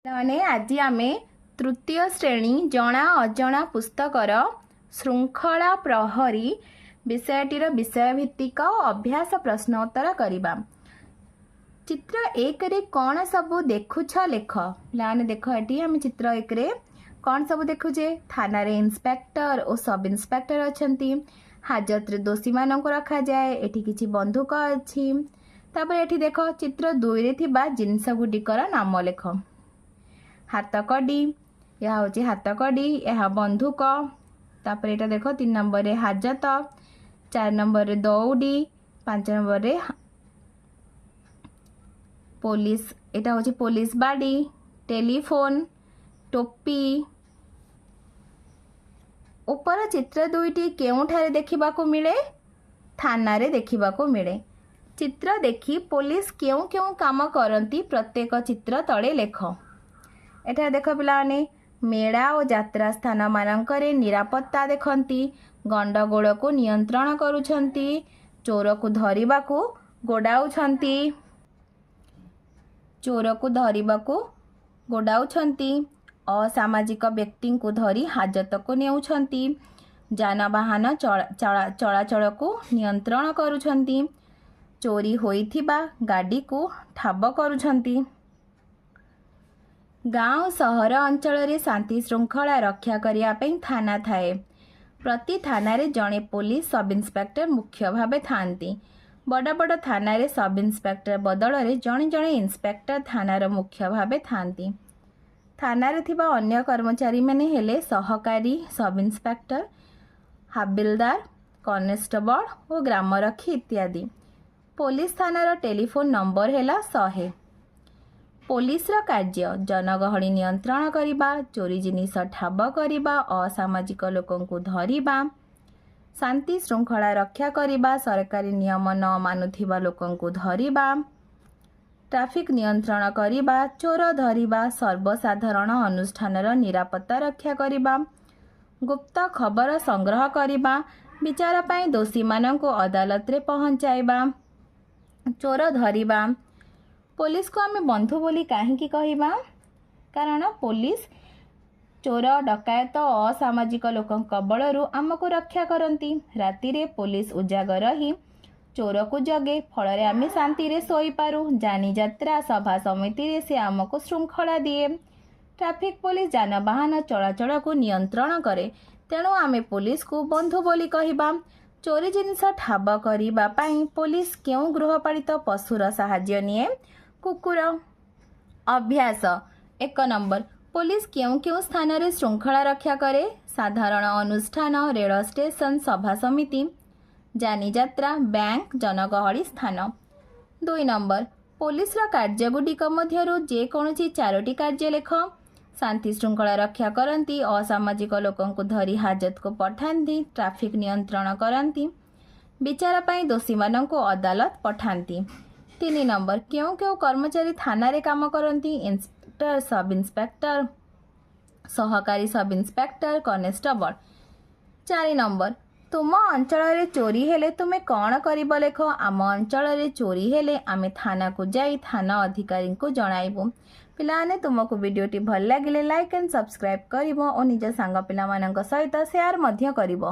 ମାନେ ଆଜି ଆମେ ତୃତୀୟ ଶ୍ରେଣୀ ଜଣା ଅଜଣା ପୁସ୍ତକର ଶୃଙ୍ଖଳା ପ୍ରହରୀ ବିଷୟଟିର ବିଷୟଭିତ୍ତିକ ଅଭ୍ୟାସ ପ୍ରଶ୍ନ ଉତ୍ତର କରିବା। ଚିତ୍ର 1ରେ କ'ଣ ସବୁ ଦେଖୁଛ ଲେଖ। ପିଲାମାନେ ଦେଖ, ଏଠି ଆମେ ଚିତ୍ର 1ରେ କ'ଣ ସବୁ ଦେଖୁଛେ। ଥାନାରେ ଇନ୍ସପେକ୍ଟର ଓ ସବ୍ ଇନ୍ସପେକ୍ଟର ଅଛନ୍ତି। ହାଜତରେ ଦୋଷୀମାନଙ୍କୁ ରଖାଯାଏ। ଏଠି କିଛି ବନ୍ଧୁକ ଅଛି। ତାପରେ ଏଠି ଦେଖ, ଚିତ୍ର 2ରେ ଥିବା ଜିନିଷଗୁଡ଼ିକର ନାମ ଲେଖ। ହାତକଡ଼ି, ଏହା ହେଉଛି ହାତକଡ଼ି, ଏହା ବନ୍ଧୁକ। ତାପରେ ଏଇଟା ଦେଖ, 3 ନମ୍ବରରେ ହାଜତ, 4 ନମ୍ବରରେ ଦଉଡ଼ି, 5 ନମ୍ବରରେ ପୋଲିସ, ଏଇଟା ହେଉଛି ପୋଲିସ ବାଡ଼ି, ଟେଲିଫୋନ, ଟୋପି। ଉପର ଚିତ୍ର 2ଟି କେଉଁଠାରେ ଦେଖିବାକୁ ମିଳେ? ଥାନାରେ ଦେଖିବାକୁ ମିଳେ। ଚିତ୍ର ଦେଖି ପୋଲିସ କେଉଁ କେଉଁ କାମ କରନ୍ତି ପ୍ରତ୍ୟେକ ଚିତ୍ର ତଳେ ଲେଖ। ଏଠାରେ ଦେଖ ପିଲାମାନେ, ମେଳା ଓ ଯାତ୍ରା ସ୍ଥାନମାନଙ୍କରେ ନିରାପତ୍ତା ଦେଖନ୍ତି, ଗଣ୍ଡଗୋଳକୁ ନିୟନ୍ତ୍ରଣ କରୁଛନ୍ତି, ଚୋରକୁ ଧରିବାକୁ ଗୋଡ଼ାଉଛନ୍ତି, ଅସାମାଜିକ ବ୍ୟକ୍ତିଙ୍କୁ ଧରି ହାଜତକୁ ନେଉଛନ୍ତି, ଯାନବାହନ ଚଳାଚଳକୁ ନିୟନ୍ତ୍ରଣ କରୁଛନ୍ତି, ଚୋରି ହୋଇଥିବା ଗାଡ଼ିକୁ ଠାବ କରୁଛନ୍ତି। ଗାଁ ଓ ସହର ଅଞ୍ଚଳରେ ଶାନ୍ତି ଶୃଙ୍ଖଳା ରକ୍ଷା କରିବା ପାଇଁ ଥାନା ଥାଏ। ପ୍ରତି ଥାନାରେ ଜଣେ ପୋଲିସ ସବ୍ ଇନ୍ସପେକ୍ଟର ମୁଖ୍ୟ ଭାବେ ଥାଆନ୍ତି। ବଡ଼ ବଡ଼ ଥାନାରେ ସବ୍ ଇନ୍ସପେକ୍ଟର ବଦଳରେ ଜଣେ ଜଣେ ଇନ୍ସପେକ୍ଟର ଥାନାର ମୁଖ୍ୟ ଭାବେ ଥାଆନ୍ତି। ଥାନାରେ ଥିବା ଅନ୍ୟ କର୍ମଚାରୀମାନେ ହେଲେ ସହକାରୀ ସବ୍ ଇନ୍ସପେକ୍ଟର, ହାବିଲଦାର, କନେଷ୍ଟବଳ ଓ ଗ୍ରାମରକ୍ଷୀ ଇତ୍ୟାଦି। ପୋଲିସ ଥାନାର ଟେଲିଫୋନ ନମ୍ବର ହେଲା 100। ପୋଲିସର କାର୍ଯ୍ୟ ଜନଗହଳି ନିୟନ୍ତ୍ରଣ କରିବା, ଚୋରି ଜିନିଷ ଠାବ କରିବା, ଅସାମାଜିକ ଲୋକଙ୍କୁ ଧରିବା, ଶାନ୍ତି ଶୃଙ୍ଖଳା ରକ୍ଷା କରିବା, ସରକାରୀ ନିୟମ ନ ମାନୁଥିବା ଲୋକଙ୍କୁ ଧରିବା, ଟ୍ରାଫିକ୍ ନିୟନ୍ତ୍ରଣ କରିବା, ଚୋର ଧରିବା, ସର୍ବସାଧାରଣ ଅନୁଷ୍ଠାନର ନିରାପତ୍ତା ରକ୍ଷା କରିବା, ଗୁପ୍ତ ଖବର ସଂଗ୍ରହ କରିବା, ବିଚାର ପାଇଁ ଦୋଷୀମାନଙ୍କୁ ଅଦାଲତରେ ପହଞ୍ଚାଇବା, ଚୋର ଧରିବା। ପୋଲିସକୁ ଆମେ ବନ୍ଧୁ ବୋଲି କାହିଁକି କହିବା? କାରଣ ପୋଲିସ ଚୋର, ଡକାୟତ ଓ ଅସାମାଜିକ ଲୋକଙ୍କ କବଳରୁ ଆମକୁ ରକ୍ଷା କରନ୍ତି। ରାତିରେ ପୋଲିସ ଉଜାଗର ରହି ଚୋରକୁ ଜଗେ, ଫଳରେ ଆମେ ଶାନ୍ତିରେ ଶୋଇପାରୁ। ଯାନିଯାତ୍ରା ସଭା ସମିତିରେ ସେ ଆମକୁ ଶୃଙ୍ଖଳା ଦିଏ। ଟ୍ରାଫିକ୍ ପୋଲିସ ଯାନବାହନ ଚଳାଚଳକୁ ନିୟନ୍ତ୍ରଣ କରେ, ତେଣୁ ଆମେ ପୋଲିସକୁ ବନ୍ଧୁ ବୋଲି କହିବା। ଚୋରି ଜିନିଷ ଠାବ କରିବା ପାଇଁ ପୋଲିସ କେଉଁ ଗୃହପାଳିତ ପଶୁର ସାହାଯ୍ୟ ନିଏ? କୁକୁର। ଅଭ୍ୟାସ 1 ନମ୍ବର, ପୋଲିସ କେଉଁ କେଉଁ ସ୍ଥାନରେ ଶୃଙ୍ଖଳା ରକ୍ଷା କରେ? ସାଧାରଣ ଅନୁଷ୍ଠାନ, ରେଳ ଷ୍ଟେସନ, ସଭା ସମିତି, ଯାନିଯାତ୍ରା, ବ୍ୟାଙ୍କ, ଜନଗହଳି ସ୍ଥାନ। 2 ନମ୍ବର, ପୋଲିସର କାର୍ଯ୍ୟଗୁଡ଼ିକ ମଧ୍ୟରୁ ଯେକୌଣସି 4ଟି କାର୍ଯ୍ୟ ଲେଖ। ଶାନ୍ତି ଶୃଙ୍ଖଳା ରକ୍ଷା କରନ୍ତି, ଅସାମାଜିକ ଲୋକଙ୍କୁ ଧରି ହାଜତକୁ ପଠାନ୍ତି, ଟ୍ରାଫିକ୍ ନିୟନ୍ତ୍ରଣ କରନ୍ତି, ବିଚାର ପାଇଁ ଦୋଷୀମାନଙ୍କୁ ଅଦାଲତ ପଠାନ୍ତି। 3 ନମ୍ବର, କେଉଁ କେଉଁ କର୍ମଚାରୀ ଥାନାରେ କାମ କରନ୍ତି? ଇନ୍ସପେକ୍ଟର, ସବ୍ ଇନ୍ସପେକ୍ଟର, ସହକାରୀ ସବ୍ ଇନ୍ସପେକ୍ଟର, କନେଷ୍ଟବଳ। 4 ନମ୍ବର, ତୁମ ଅଞ୍ଚଳରେ ଚୋରି ହେଲେ ତୁମେ କ'ଣ କରିବ ଲେଖ। ଆମ ଅଞ୍ଚଳରେ ଚୋରି ହେଲେ ଆମେ ଥାନାକୁ ଯାଇ ଥାନା ଅଧିକାରୀଙ୍କୁ ଜଣାଇବୁ। ପିଲାମାନେ, ତୁମକୁ ଭିଡ଼ିଓଟି ଭଲ ଲାଗିଲେ ଲାଇକ୍ ଆଣ୍ଡ ସବସ୍କ୍ରାଇବ୍ କରିବ ଓ ନିଜ ସାଙ୍ଗ ପିଲାମାନଙ୍କ ସହିତ ସେୟାର ମଧ୍ୟ କରିବ।